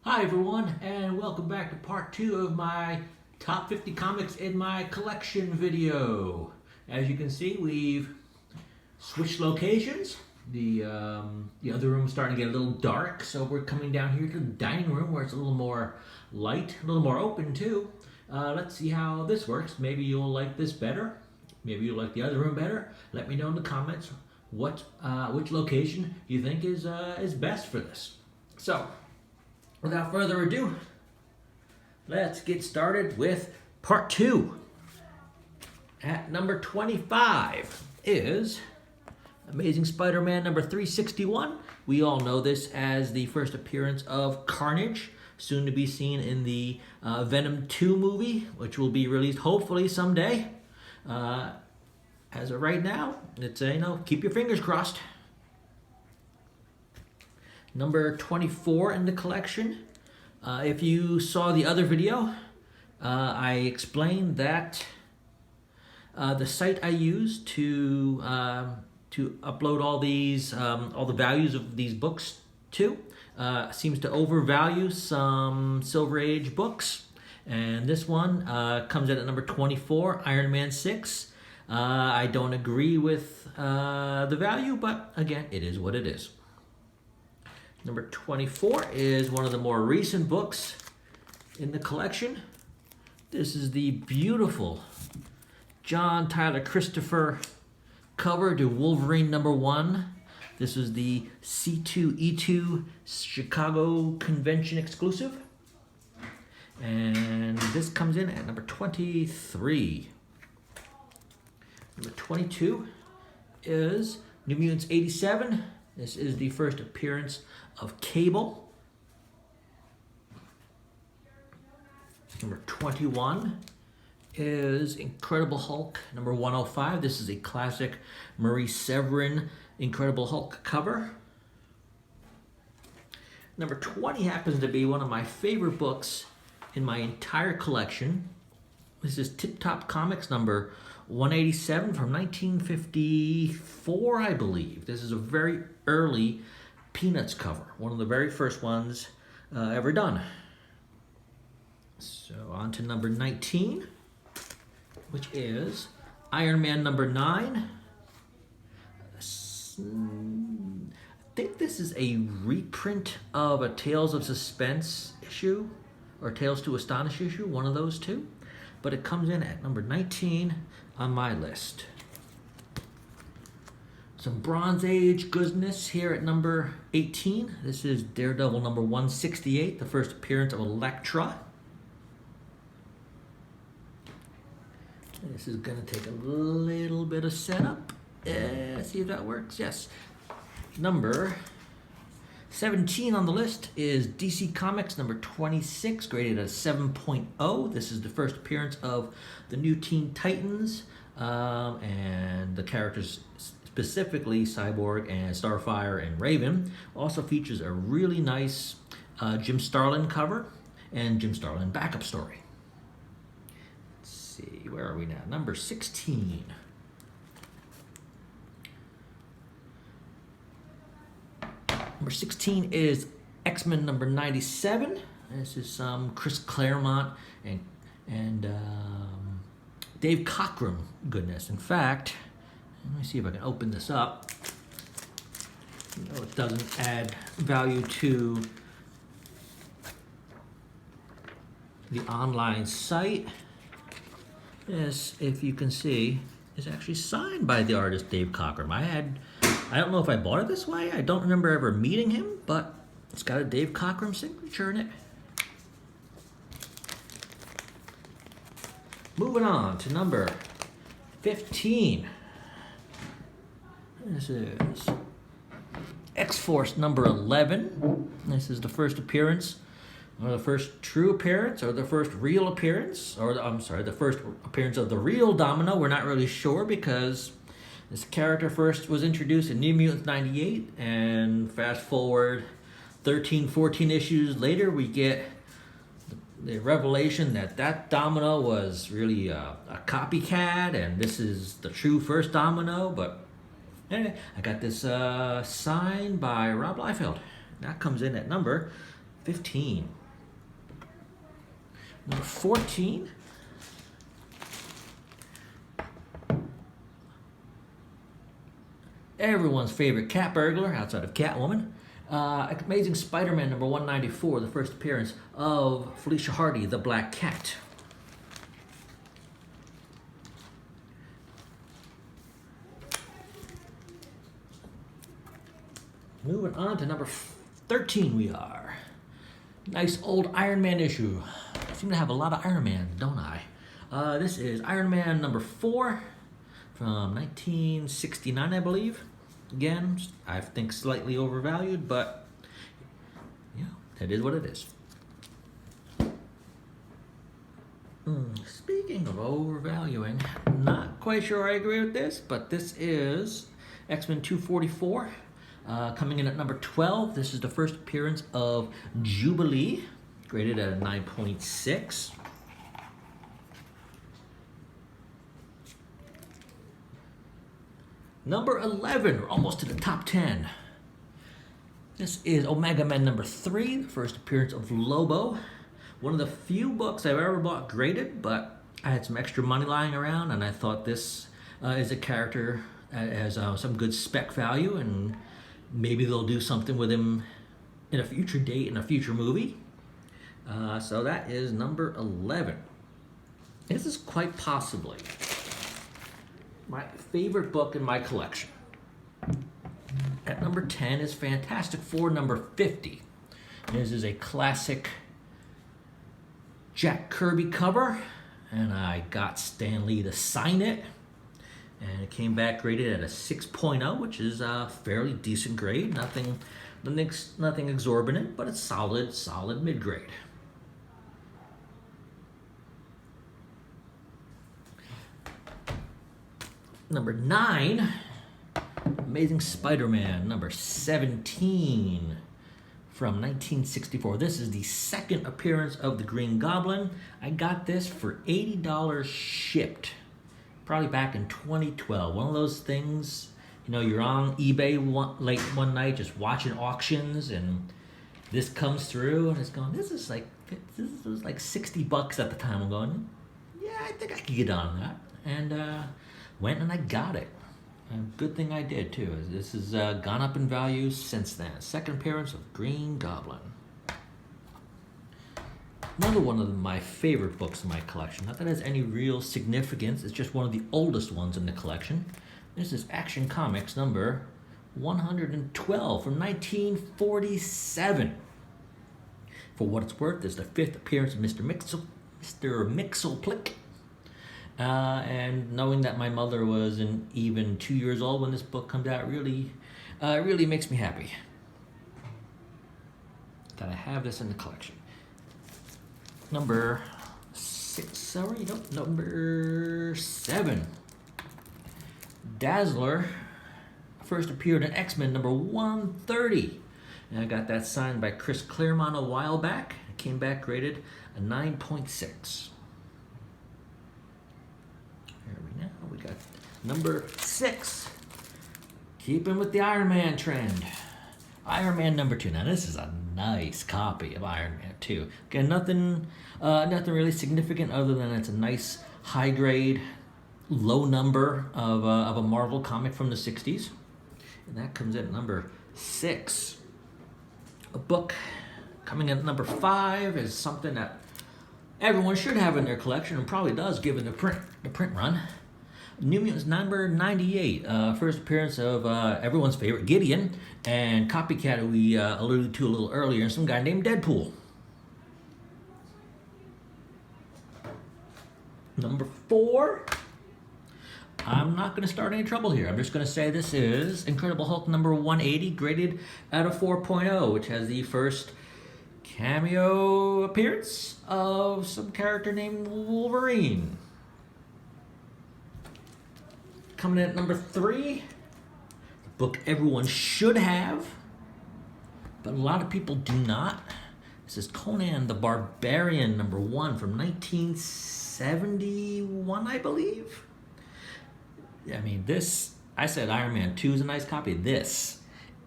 Hi everyone, and welcome back to part 2 of my top 50 comics in my collection video. As you can see, we've switched locations. The other room is starting to get a little dark, so we're coming down here to the dining room where it's a little more light, a little more open too. Let's see how this works. Maybe you'll like this better. Maybe you'll like the other room better. Let me know in the comments which location you think is best for this. So, without further ado, let's get started with part 2. At number 25 is Amazing Spider-Man number 361. We all know this as the first appearance of Carnage, soon to be seen in the Venom 2 movie, which will be released hopefully someday. As of right now, it's keep your fingers crossed. Number 24 in the collection. If you saw the other video, I explained that the site I use to upload all the values of these books to seems to overvalue some Silver Age books, and this one comes in at number 24, Iron Man 6. I don't agree with the value, but again, it is what it is. Number 24 is one of the more recent books in the collection. This is the beautiful John Tyler Christopher cover to Wolverine number 1. This is the C2E2 Chicago Convention exclusive. And this comes in at number 23. Number 22 is New Mutants 87. This is the first appearance of Cable. Number 21 is Incredible Hulk number 105. This is a classic Marie Severin Incredible Hulk cover. Number 20 happens to be one of my favorite books in my entire collection. This is Tip Top Comics number 187 from 1954, I believe. This is a very early Peanuts cover, one of the very first ones ever done. So on to number 19, which is Iron Man number 9. I think this is a reprint of a Tales of Suspense issue, or Tales to Astonish issue, one of those two. But it comes in at number 19 on my list. Some Bronze Age goodness here at number 18. This is Daredevil number 168, the first appearance of Elektra. This is going to take a little bit of setup. See if that works. Yes. Number 17 on the list is DC Comics number 26, graded at 7.0. This is the first appearance of the new Teen Titans, and the characters specifically Cyborg and Starfire and Raven. Also features a really nice Jim Starlin cover and Jim Starlin backup story. Let's see, where are we now? Number 16. Number 16 is X-Men number 97. This is some Chris Claremont and Dave Cockrum goodness. In fact, let me see if I can open this up. No, it doesn't add value to the online site. This, if you can see, is actually signed by the artist Dave Cockrum. I don't know if I bought it this way. I don't remember ever meeting him, but it's got a Dave Cockrum signature in it. Moving on to number 15. This is X-Force number 11. This is the first appearance, or the first true appearance, or the first real appearance, or the first appearance of the real Domino. We're not really sure because this character first was introduced in New Mutants 98, and fast forward 13, 14 issues later, we get the revelation that Domino was really a copycat, and this is the true first Domino. But anyway, I got this signed by Rob Liefeld. That comes in at number 15. Number 14. Everyone's favorite cat burglar outside of Catwoman. Amazing Spider-Man number 194, the first appearance of Felicia Hardy, the Black Cat. Moving on to number 13 we are. Nice old Iron Man issue. I seem to have a lot of Iron Man, don't I? This is Iron Man number 4 from 1969, I believe. Again, I think slightly overvalued, but yeah, that is what it is. Speaking of overvaluing, not quite sure I agree with this, but this is X-Men 244. Coming in at number 12, this is the first appearance of Jubilee, graded at a 9.6. Number 11, we're almost to the top 10. This is Omega Man number 3, the first appearance of Lobo. One of the few books I've ever bought graded, but I had some extra money lying around, and I thought this is a character that has some good spec value, and maybe they'll do something with him in a future date, in a future movie. So that is number 11. This is quite possibly my favorite book in my collection. At number 10 is Fantastic Four number 50. This is a classic Jack Kirby cover, and I got Stan Lee to sign it. And it came back graded at a 6.0, which is a fairly decent grade. Nothing exorbitant, but it's solid mid-grade. Number 9, Amazing Spider-Man number 17 from 1964. This is the second appearance of the Green Goblin. I got this for $80 shipped, probably back in 2012. One of those things, you know, you're on eBay late one night just watching auctions, and this comes through, and it's going, this was like $60 at the time. I'm going, yeah, I think I could get on that. And went and I got it. And good thing I did too. This has gone up in value since then. Second appearance of Green Goblin. Another one of my favorite books in my collection. Not that it has any real significance. It's just one of the oldest ones in the collection. This is Action Comics number 112 from 1947. For what it's worth, this is the fifth appearance of Mr. Mxyzptlk. And knowing that my mother wasn't even 2 years old when this book comes out really makes me happy that I have this in the collection. Number 7. Dazzler first appeared in X-Men number 130. And I got that signed by Chris Claremont a while back. It came back graded a 9.6. We got number 6. Keeping with the Iron Man trend. Iron Man number 2. Now this is a nice copy of Iron Man 2. Again, nothing really significant other than it's a nice high grade, low number of a Marvel comic from the 60s. And that comes in at number 6. A book coming in at number 5 is something that everyone should have in their collection, and probably does given the print run. New Mutants number 98, first appearance of everyone's favorite Gideon, and Copycat, who we alluded to a little earlier, and some guy named Deadpool. Number 4, I'm not going to start any trouble here. I'm just going to say this is Incredible Hulk number 180, graded at a 4.0, which has the first cameo appearance of some character named Wolverine. Coming in at number 3, the book everyone should have, but a lot of people do not. This is Conan the Barbarian number 1 from 1971, I believe. I mean, this, I said Iron Man 2 is a nice copy. This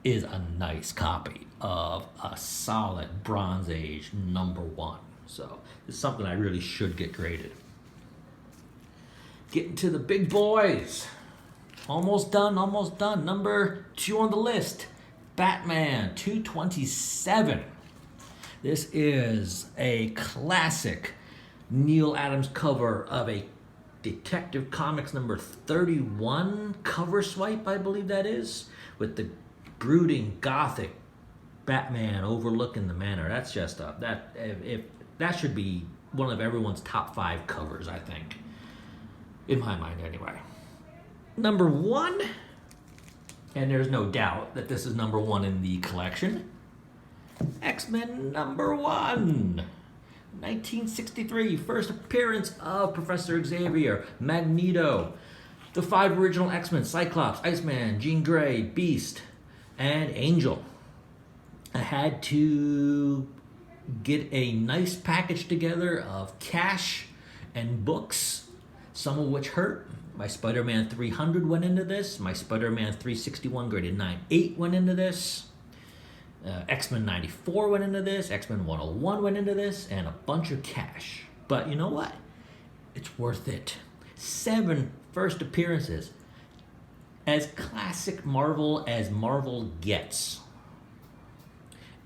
is a nice copy of a solid Bronze Age #1. So it's something I really should get graded. Getting to the big boys. Almost done, almost done. Number 2 on the list, Batman 227. This is a classic Neal Adams cover of a Detective Comics number 31 cover swipe, I believe that is, with the brooding gothic Batman overlooking the manor. That's just that should be one of everyone's top 5 covers, I think, in my mind anyway. Number 1, and there's no doubt that this is number 1 in the collection, X-Men #1. 1963, first appearance of Professor Xavier, Magneto, the 5 original X-Men, Cyclops, Iceman, Jean Grey, Beast, and Angel. I had to get a nice package together of cash and books, some of which hurt. My Spider-Man 300 went into this. My Spider-Man 361 graded 9.8 went into this. X-Men 94 went into this. X-Men 101 went into this. And a bunch of cash. But you know what? It's worth it. 7 first appearances. As classic Marvel as Marvel gets.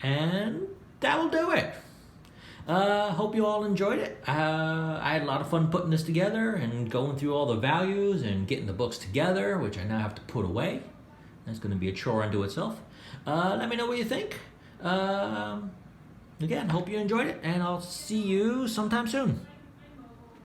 And that will do it. Hope you all enjoyed it. I had a lot of fun putting this together and going through all the values and getting the books together, which I now have to put away. That's going to be a chore unto itself. Let me know what you think. Again, hope you enjoyed it, and I'll see you sometime soon.